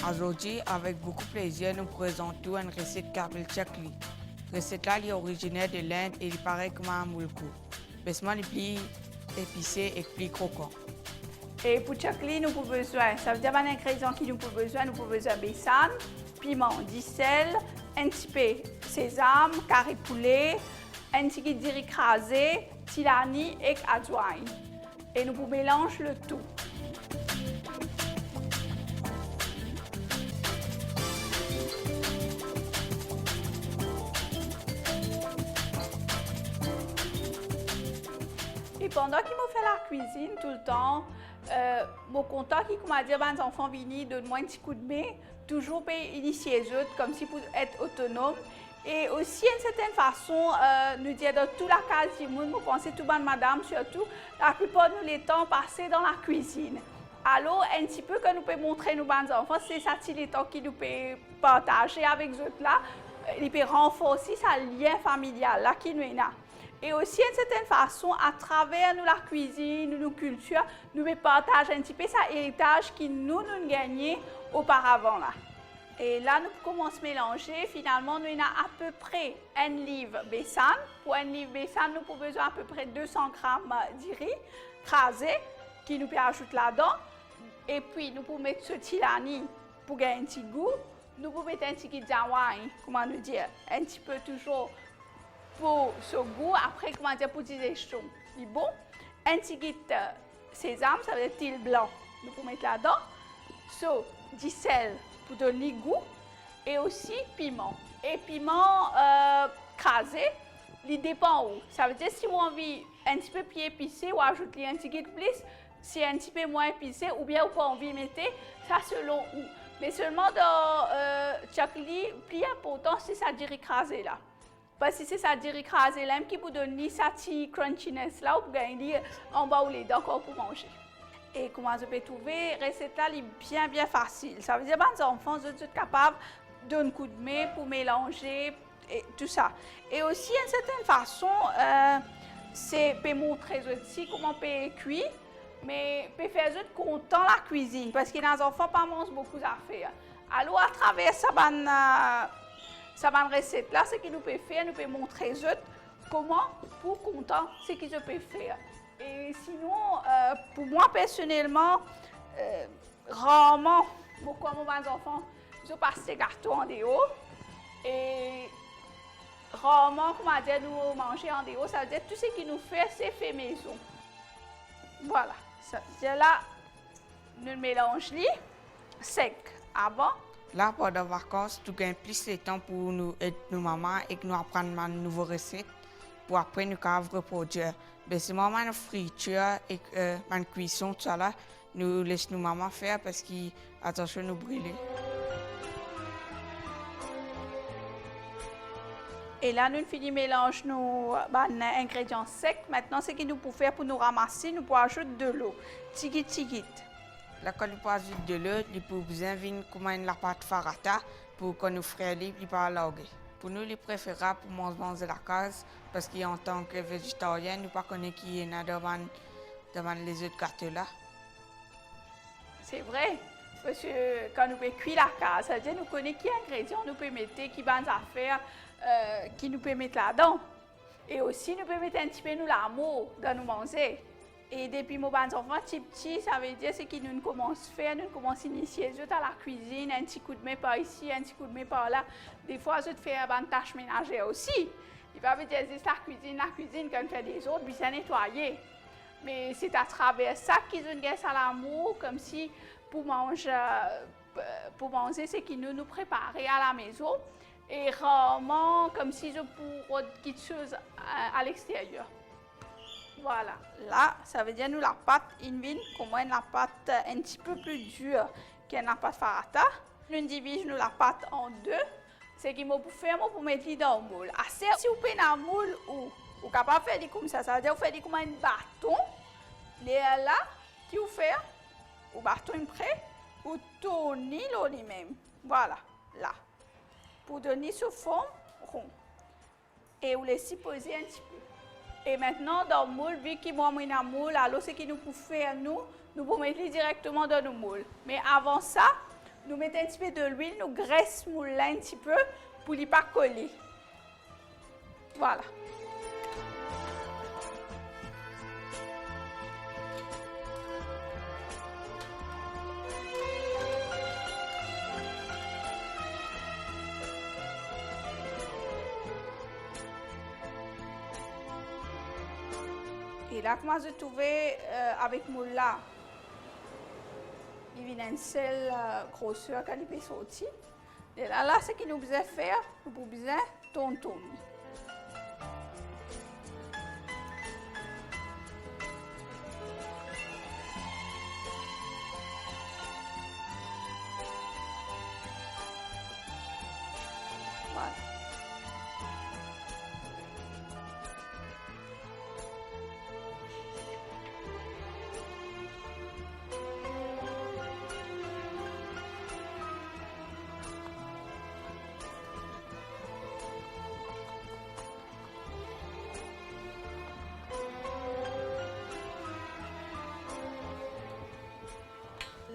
Aujourd'hui, avec beaucoup de plaisir, nous présentons une recette qui s'appelle chakli. La recette là est originaire de l'Inde et il paraît comme un moulkou. Baissement les plis épicés et plis croquants. Et pour chakli, nous avons besoin, ça veut dire un ingrédient qui nous avons besoin de besan, piment, du sel, un petit peu sésame, curry poulet, un petit peu d'iri écrasé, tilani et adjoint. Et nous pouvons mélanger le tout. Et pendant qu'il me fait la cuisine tout le temps, mon contact qui m'a dit les enfants viennent donne-moi un petit coup de main, toujours pour initier les autres comme si pour être autonome. Et aussi, d'une certaine façon, nous dire dans toute la case du monde, nous pensons tout bonne madame, surtout, la plupart de nous les temps passés dans la cuisine. Alors, un petit peu que nous pouvons montrer nos bonnes enfants, c'est ça les temps qui nous peut partager avec eux là, ils peuvent renforcer ce lien familial là qui nous est là. Et aussi, d'une certaine façon, à travers nous, la cuisine, nos cultures, nous pouvons partager un petit peu cet héritage qui nous gagné auparavant là. Et là, nous commençons à mélanger. Finalement, nous avons à peu près un livre besan. Pour un livre besan, nous avons besoin à peu près 200 grammes de riz crasé qui nous peut ajouter là-dedans. Et puis, nous pouvons mettre ce tilani pour gagner un petit goût. Nous pouvons mettre un petit peu d'awai, comment nous dire, un petit peu toujours pour ce goût. Après, comment dire, pour dire chaud. C'est bon. Un petit peu de sésame, ça veut dire til blanc. Nous pouvons mettre là-dedans. Du sel pour donner goût et aussi piment. Et piment crasé, il dépend où. Ça veut dire si vous avez envie un petit peu plus épicé ou ajouter un petit peu plus, si un petit peu moins épicé ou bien vous pas envie de mettre, ça selon où. Mais seulement dans chakli, plus important c'est ça dire écrasé là. Parce que c'est ça dire écrasé là qui vous donne ça petit crunchiness là pour gagner en bas ou les dents encore pour manger. Et comment je peux trouver, la recette là est bien facile. Ça veut dire que les enfants sont capables de donner un coup de main pour mélanger et tout ça. Et aussi, d'une certaine façon, c'est pour montrer aussi comment on peut cuire, mais peut faire eux content la cuisine parce que les enfants pas mangent beaucoup d'affaires. Alors à travers cette recette là, ce qu'ils nous peut faire, nous peut montrer eux comment pour content ce qu'ils peuvent faire. Et sinon, pour moi personnellement, rarement, beaucoup de mes enfants, je passe des gâteaux en dehors. Et rarement, comment dire, nous manger en dehors, ça veut dire tout ce qui nous fait, c'est fait maison. Voilà, ça veut dire là, nous mélangeons sec avant. Là, pendant les vacances, tu gagnes plus de temps pour nous aider nos mamans et nous apprendre une nouvelle recette pour après nous reproduire. Mais c'est moment de friture et de cuisson, tout ça là, nous laissons nos mamans faire parce qu'ils attention nous brûler. Et là, nous finissons de mélanger nos ingrédients secs. Maintenant, ce qu'il nous faut faire pour nous ramasser, nous pouvons ajouter de l'eau. Tigit. Là, quand nous ajouter de l'eau, nous pouvons besoin de comme la pâte farata pour qu'on nous frère libre, il pas larguer. Pour nous, il préférable pour manger la case parce qu'en tant que végétarien, nous ne connaissons pas qui est devant les autres gâteaux là. C'est vrai, parce que quand nous cuisons la case, ça veut dire nous connaissons qui ingrédients nous pouvons mettre, qui bonnes affaires qui nous pouvons mettre là-dedans. Et aussi, nous pouvons mettre un petit peu l'amour dans nous manger. Et depuis mes enfants petits, ça veut dire c'est que nous commençons à faire, nous commençons à initier eux à la cuisine, un petit coup de main par ici, un petit coup de main par là. Des fois, je fais une tâche ménagère aussi. Il va me dire c'est la cuisine, quand on fait des autres, puis c'est nettoyer. Mais c'est à travers ça qu'ils ont à l'amour, comme si pour manger, c'est qu'ils nous préparer à la maison. Et rarement, comme si je pourrais quelque chose à l'extérieur. Voilà, là, ça veut dire nous la pâte invine, comme la pâte un petit peu plus dure que la pâte farata. Nous divisons la pâte en deux. C'est qu'il faut faire pour mettre dans le moule. Si vous faites un moule ou vous capable de faire comme ça veut dire que vous faites comme un bâton. Là, qui vous fait, au bâton prêt, vous tournez lui-même. Voilà, là. Pour donner ce forme rond. Et vous laissez poser un petit peu. Et maintenant, dans le moule, vu qu'il y a un moule, alors ce qu'il nous faut faire, nous pouvons mettre directement dans le moule. Mais avant ça, nous mettons un petit peu de l'huile, nous graissons moule là un petit peu pour ne pas coller. Voilà. Et là, comment je trouvais avec moule là, il vient une seule grosseur quand il peut sortir. Et là, ce qu'il nous besoin faire, nous avons besoin de tourner. Voilà.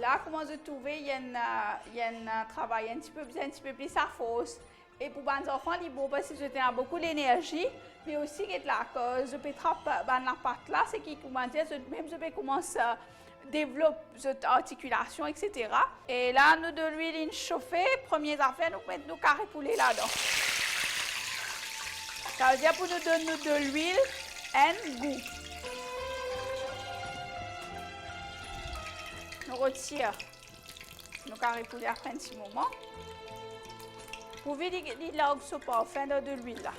Là, comment je trouvais, il y a un travail un petit peu plus à force. Et pour les enfants, c'est bon parce que je tiens beaucoup d'énergie, mais aussi que la cause, je peux trapper la patte là, c'est qui commence, même je peux commencer à développer cette articulation, etc. Et là, nous de l'huile chauffée, première affaire, nous mettons nos carrés poulets là-dedans. Ça veut dire pour nous donner de l'huile et goût. Nous retirons nos carrés poulets après un petit moment. Vous pouvez les langues sont pas fin de l'huile là.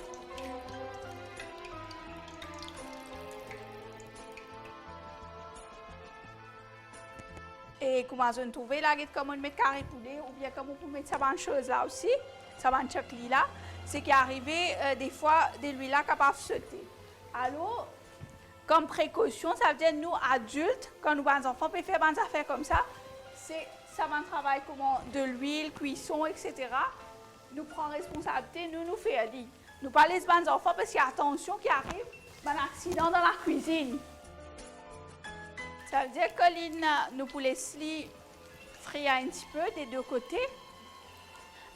Et comment on trouve là, comme on met carré poulet ou bien comme on peut mettre ça bonne chose là aussi, ça bonne chocli là, c'est qu'il arrivé des fois de l'huile là capable de sauter. Alors, comme précaution, ça veut dire nous adultes, quand nous sommes enfants, on peut faire des affaires comme ça, c'est ça va travailler comment de l'huile, cuisson, etc. Nous prenons responsabilité, nous faisons aller. Nous parlons des enfants parce qu'il y a attention qui arrive, un accident dans la cuisine. Ça veut dire que nous pouvons laisser frire un petit peu des deux côtés.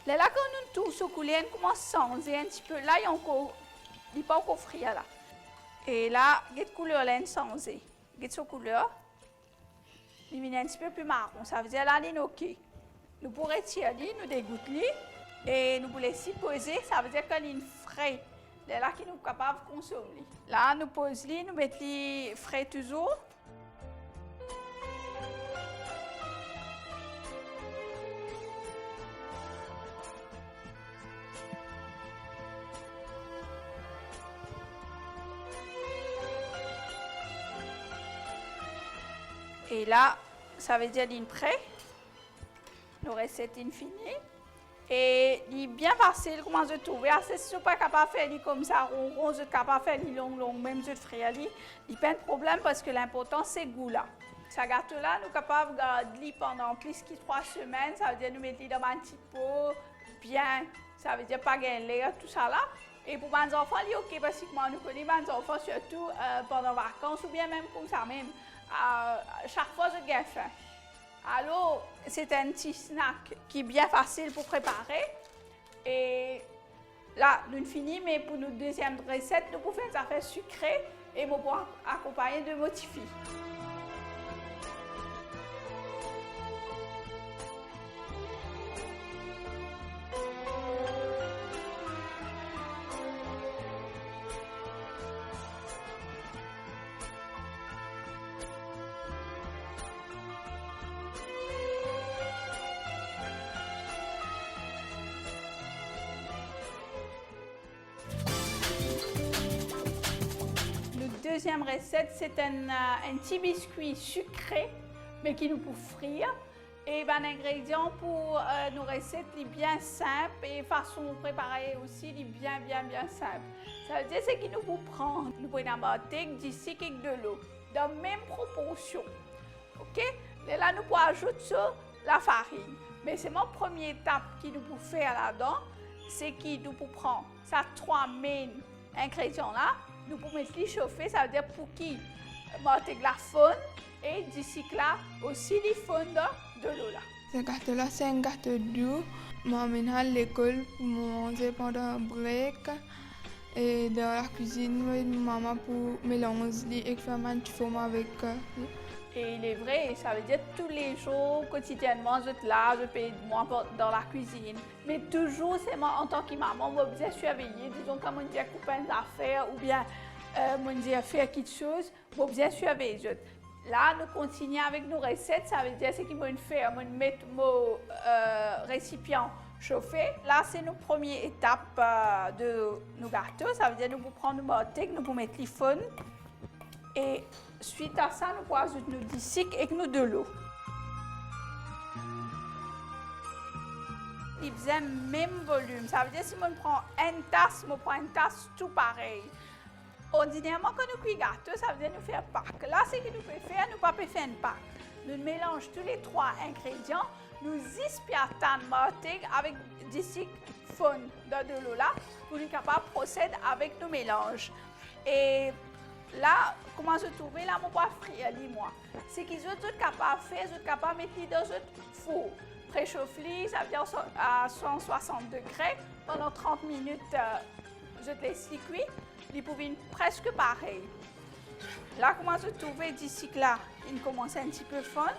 Là, quand nous tous au couler, on commence à changer un petit peu. Là, il n'est pas encore frit là. Et là, il y a une couleur là, changée. Il y a une couleur. Il est un petit peu plus marron. Ça veut dire là, il est OK. Nous pourrons retirer, nous dégoûter et nous laisser poser. Ça veut dire qu'il est frais. C'est là qu'il nous capable de consommer. Là, nous posons, nous mettons les frais toujours. Et là, ça veut dire qu'il prêt. Nos recettes sont finies. Et il est bien facile, comment je trouve. Si je ne suis pas capable de faire comme ça, rond, je suis capable de faire long, même je ferai aller. Il n'y a pas de problème parce que l'important, c'est le goût là. Ce gâteau-là, nous sommes capables de garder pendant plus que 3 semaines. Ça veut dire nous mettre dans un petit pot, bien. Ça veut dire pas gagner tout ça là. Et pour les enfants, c'est OK parce que moi, nous connaissons les enfants surtout pendant les vacances ou bien même comme ça même. Chaque fois, je gagne faim. Alors, c'est un petit snack qui est bien facile pour préparer. Et là, nous finissons, mais pour notre deuxième recette, nous pouvons faire des affaires sucrées et nous pouvons accompagner de motifs. Deuxième recette, c'est un petit biscuit sucré, mais qui nous peut frire. Et un ingrédient pour nos recettes les bien simples et façon de préparer aussi les bien simples. Ça veut dire c'est qu'il nous peut prendre, nous prenons un bâton d'ici avec de l'eau, dans la même proportion. OK? Et là, nous pouvons ajouter ça, la farine. Mais c'est mon première étape qui nous peut faire là-dedans, c'est qu'il nous peut prendre ces 3 main ingrédients là. Nous pouvons mettre les chauffer, ça veut dire pour qui monter de la faune et d'ici là aussi les fondre de l'eau là. Ce gâteau-là, c'est un gâteau doux. Je m'emmène à l'école pour manger pendant un break. Et dans la cuisine, maman pour mélanger et faire un petit forme avec. Et il est vrai, ça veut dire tous les jours, quotidiennement, je suis là, je paye moi dans la cuisine. Mais toujours, c'est moi, en tant que maman, je suis surveiller. Disons, quand on dit couper une affaire ou bien on dit faire quelque chose, je suis surveiller. Là, nous continuons avec nos recettes, ça veut dire ce qu'ils vont faire, on met nos récipients chauffés. Là, c'est notre première étape de nos gâteaux, ça veut dire nous prendre nos mortiques, nous mettre les fun. Et suite à ça, nous pouvons ajouter nos disques et nous de l'eau. Ils faisaient le même volume. Ça veut dire que si on prend une tasse, on prend une tasse tout pareil. Ordinairement, quand nous cuisons gâteau, ça veut dire nous faire Pâques. Là, ce que nous pouvons faire, nous ne pouvons pas faire une Pâques. Nous mélangeons tous les trois ingrédients. Nous ispiatons le avec des disques fun dans de l'eau là pour être capable de procéder avec nos mélanges. Et là, comment je trouve là, mon poivre frire, moi. C'est qu'ils sont capables de faire, ils sont capables de mettre dans un four. Préchauffer, ça veut dire à 160 degrés. Pendant 30 minutes, je laisse les cuire. Ils peuvent être presque pareil. Là, comment je trouve d'ici que là, il commence un petit peu fun.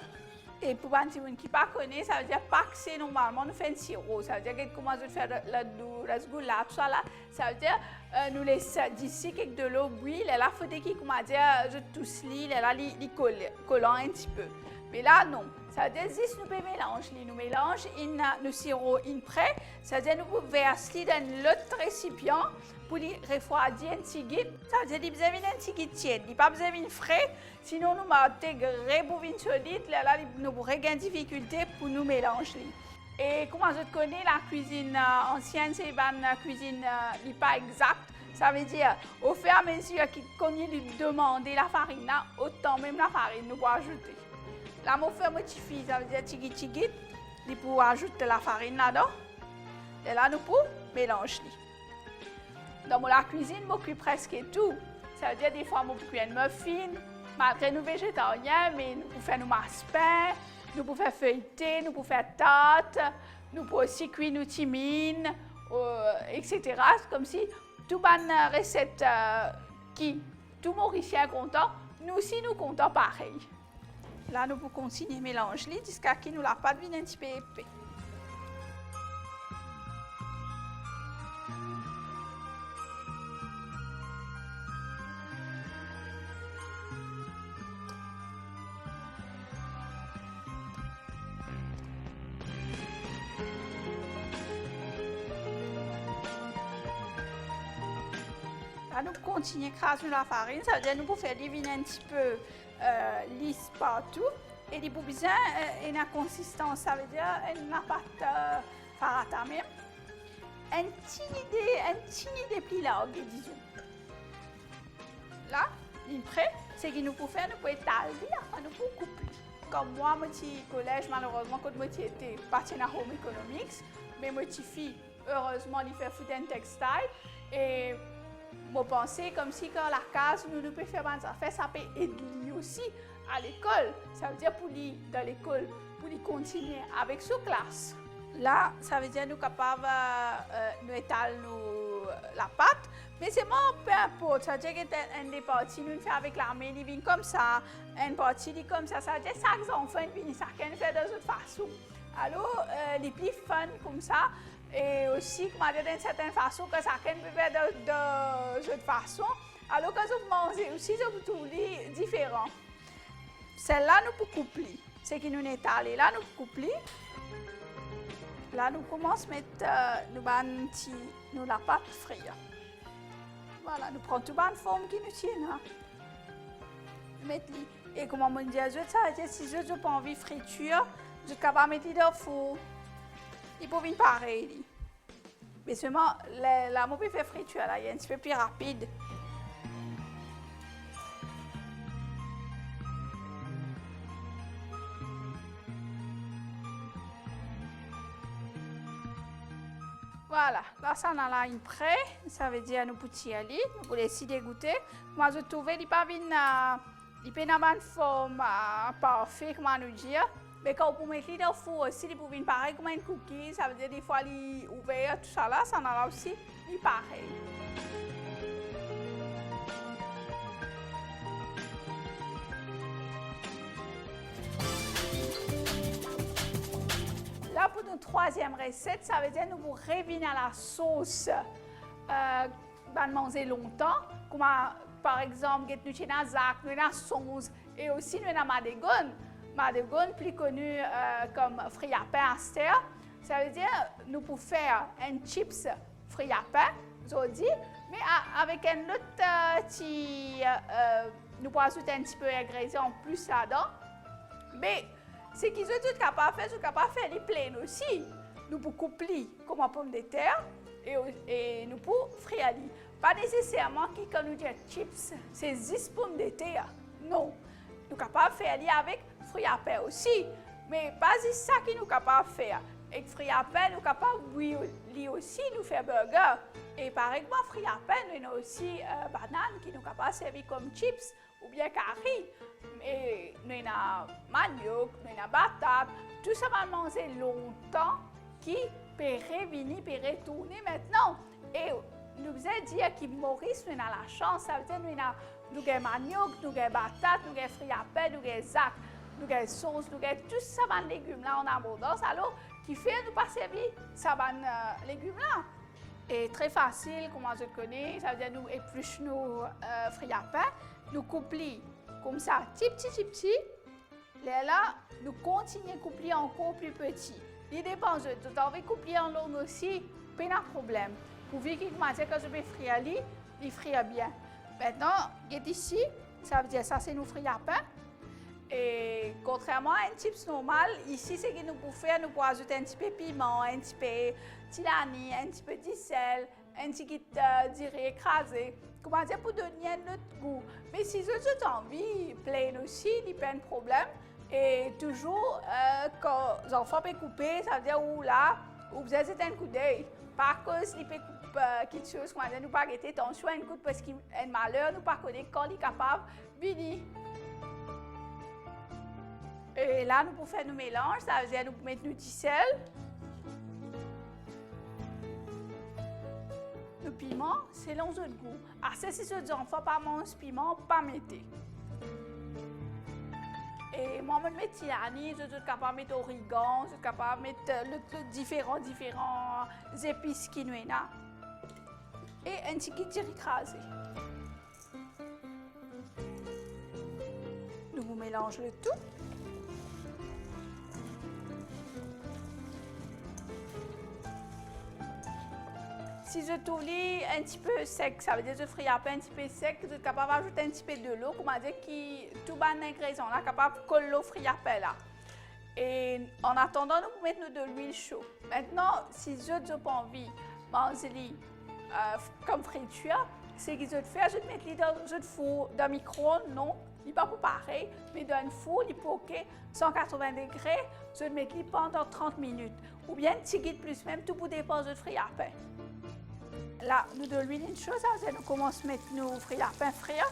Et pour les gens qui ne connaissent pas, ça veut dire pas que c'est normalement nous faisons un sirop. Ça veut dire que comment je fais la sgoula, tout ça là. Ça veut dire nous laissons d'ici avec de l'eau bouillie. Là, il faut qu'il comment dire, je tousse li, là, il collant un petit peu. Mais là, non. Ça veut dire que nous pouvons mélanger. Nous mélangeons nos sirops prêt. Ça veut dire que nous pouvons verser dans l'autre récipient pour les refroidir un petit guide. Ça veut dire qu'il y a besoin d'un petit guide tiède. Il n'y a pas besoin d'un frais. Sinon, nous intégrer pour une solide. Là, nous aurons des difficultés pour nous mélanger. Et comment je connais la cuisine ancienne, c'est une cuisine qui n'est pas exacte. Ça veut dire, au fur et à mesure qu'on demande la farine, autant même la farine nous pouvons ajouter. Là, mon fait modifie, ça veut dire tigui, il pour ajouter la farine là-dedans. Et là, nous pouvons mélanger. Dans la cuisine, je m'occupe presque tout. Ça veut dire des fois, je m'occupe de muffins, malgré nous végétariens, mais nous pouvons faire nos massepains, nous pouvons faire feuilleter, nous pouvons faire tarte, nous pouvons aussi cuire nos timines, etc. C'est comme si toute bonne recette qui tout Mauricien est content, nous aussi nous comptons pareil. Là, nous pouvons continuer à mélanger jusqu'à ce que nous la pâte vienne un petit peu épais. Là, nous continuons à écraser la farine, ça veut dire que nous pouvons faire deviner un petit peu lisse partout. Et les boubisins, une consistance, ça veut dire une pâte farata même. Un petit dépli large, disons. Là, prêt, c'est que nous pouvons faire, nous pouvons étaler, enfin nous pouvons couper. Comme moi, mon petit collège, malheureusement, quand moi j'étais partie à Home Economics, mais mon petit fille, heureusement, il fait food and textile. Et je pensais comme si quand la case, nous pouvons faire des affaires, ça peut aider aussi à l'école. Ça veut dire pour lui, dans l'école, pour lui continuer avec sa classe. Là, ça veut dire que nous sommes capables de étaler la pâte, mais c'est moi, peu importe. Ça veut dire que des parties, nous faisons avec l'armée, ils viennent comme ça, une partie, ils comme ça. Ça veut dire que chaque enfant, ils chacun fait de cette façon. Alors, les plus fun comme ça, et aussi, comment dire, d'une certaine façon, que chacun peut faire de cette façon. Alors, quand vous mangez aussi, vous trouvez différent. Celle-là, nous pouvons coupler. C'est qui nous étalé là, nous pouvons couper. Là, nous commençons à mettre nous la pâte frire. Voilà, nous prenons toute la forme qui nous tient. Hein. Et comme on dit, ça veut dire si je n'ai pas envie de friture, je suis capable de mettre dans le four. Il peut venir pareil. Mais seulement, la mobile fait friture, là, il est un petit peu plus rapide. Voilà, là, ça on a là une prêt, ça veut dire nous pouvons y aller, nous pouvons essayer de goûter. Moi, je trouve qu'il n'y a pas une forme parfaite, comment nous dire. Mais quand vous mettez dans le four aussi, il peut venir pareil comme un cookie, ça veut dire des fois il est ouvert, tout ça là, ça en a aussi, il est pareil. Là, pour notre troisième recette, ça veut dire nous vous revenir à la sauce manger longtemps, comme par exemple, nous avons Zak, nous avons sauce et aussi nous avons Madegon. Madegon, plus connu comme fruits à pain à terre. Ça veut dire nous pouvons faire un chips fruits à pain, aujourd'hui, mais avec un autre petit, nous pouvons ajouter un petit peu d'ingrédients en plus là-dedans. Mais ce qu'ils sont capables de faire les plaines aussi. Nous pouvons couper comme en pomme de terre et nous pouvons frire. Pas nécessairement que quand nous disons chips, c'est 10 pommes de terre. Non. Nous sommes capables de faire avec fruits à pain aussi. Mais pas ça que nous sommes capables de faire. Avec fruits à pain, nous sommes capables de aussi nous faire burger. Et par exemple, fruits à pain, nous avons aussi bananes qui nous sommes capables de servir comme chips ou bien curry. Et nous avons manioc, nous avons batates. Tout ça va manger longtemps qui peut revenir, peut retourner maintenant. Et nous avons dit que Maurice, nous avons la chance, ça veut dire nous avons manioc, nous avons batates, nous avons fruits à pain, nous avons zac, nous avons sauce, nous avons tout ça de légumes là en abondance. Alors, qui fait nous pas servir ça légumes là. Et très facile, comme je connais, ça veut dire nous épluchons nos fruits à pain, nous coupons comme ça, petit. Là, nous continuons à couper encore plus petit. Il dépend de tout. On va couper en long aussi, pas de problème. Pour voir qu'il commence quand je vais frire, il frire bien. Maintenant, ici, ça veut dire ça c'est nos fruits à pain. Et contrairement à un chips normal, ici c'est que nous pouvons faire, nous pouvons ajouter un petit peu de piment, un petit peu de tilani, un petit peu de sel, un petit peu de écrasé. Comment dire pour donner un autre goût. Mais si vous avez envie, plein aussi, il n'y a pas de problème. Et toujours, quand les enfants peuvent couper, ça veut dire où là, où vous avez un coup d'œil. Par cause, ils peuvent couper quelque chose, comment dire, nous pas arrêter attention à un coup parce qu'il y a un malheur, nous pas connaître quand il est capable de venir. Et là, nous pouvons faire nos mélanges, ça veut dire nous pouvons mettre du sel, le piment, selon votre goût. Alors, si les enfants ne mangent pas piment, pas mettre. Et moi, je mets tilani, je suis capable de mettre origan, je suis capable de mettre différents épices qui nous là. Et un petit peu écrasé. Nous vous mélangeons le tout. Si je trouve un petit peu sec, ça veut dire que je ferai un petit peu sec, je suis capable d'ajouter un petit peu de l'eau, comme dire que tout bon ingrédient là, capable de coller l'eau friapé là. Et en attendant, nous pouvons mettre de l'huile chaude. Maintenant, si je n'ai pas envie de manger comme friture, c'est que je vais faire, je vais mettre dans un four, dans le micro-ondes, non, il n'est pas pour pareil, mais dans un four, il peut OK, 180 degrés, je vais mettre pendant 30 minutes. Ou bien un petit guide plus, même tout pour déposer de friapé. Là, nous de l'huile une chose, nous commençons à mettre nos fruits à pain frire.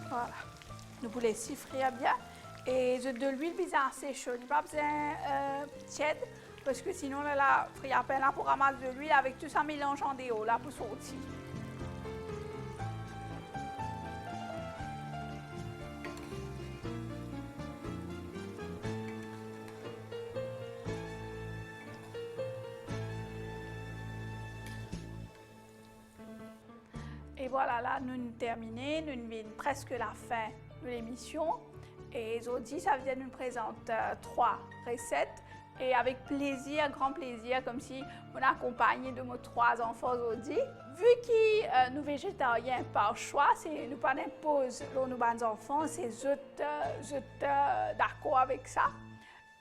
Voilà. Nous vous laissons frire bien. Et de l'huile bizarre assez chaude. Il n'y a pas besoin tiède, parce que sinon, la fruits à pain là pour ramasser de l'huile avec tout ça mélangeant des eaux là pour sortir. Et voilà, là, nous avons terminé, nous avons presque la fin de l'émission. Et aujourd'hui, ça veut dire que nous présente 3 recettes. Et avec plaisir, grand plaisir, comme si on accompagnait de nos 3 enfants aujourd'hui. Vu que nous végétariens par choix, nous pas impose nos enfants, c'est juste d'accord avec ça.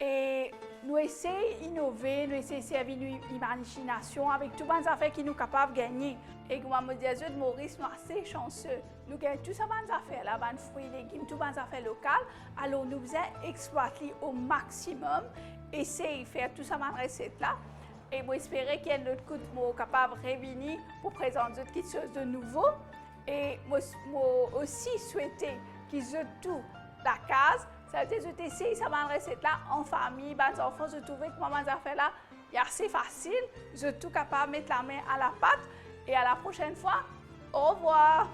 Et nous essayons d'innover, nous essayons de servir l'imagination avec toutes les affaires qui nous sommes capables de gagner. Et comme je me disais, Maurice, nous sommes assez chanceux. Nous gagnons toutes ces affaires, là, les fruits et légumes, toutes les affaires locales. Alors nous faisons exploiter au maximum, essayer de faire toutes ces recettes là. Et j'espère qu'il y a d'autres coups de mots capables de revenir pour présenter quelque chose de nouveau. Et moi aussi souhaité qu'ils aient tout la case. Ça veut dire que j'essaie ça m'a recette là en famille, les enfants, je trouvais que maman a fait là, c'est assez facile. Je suis tout capable de mettre la main à la pâte. Et à la prochaine fois. Au revoir.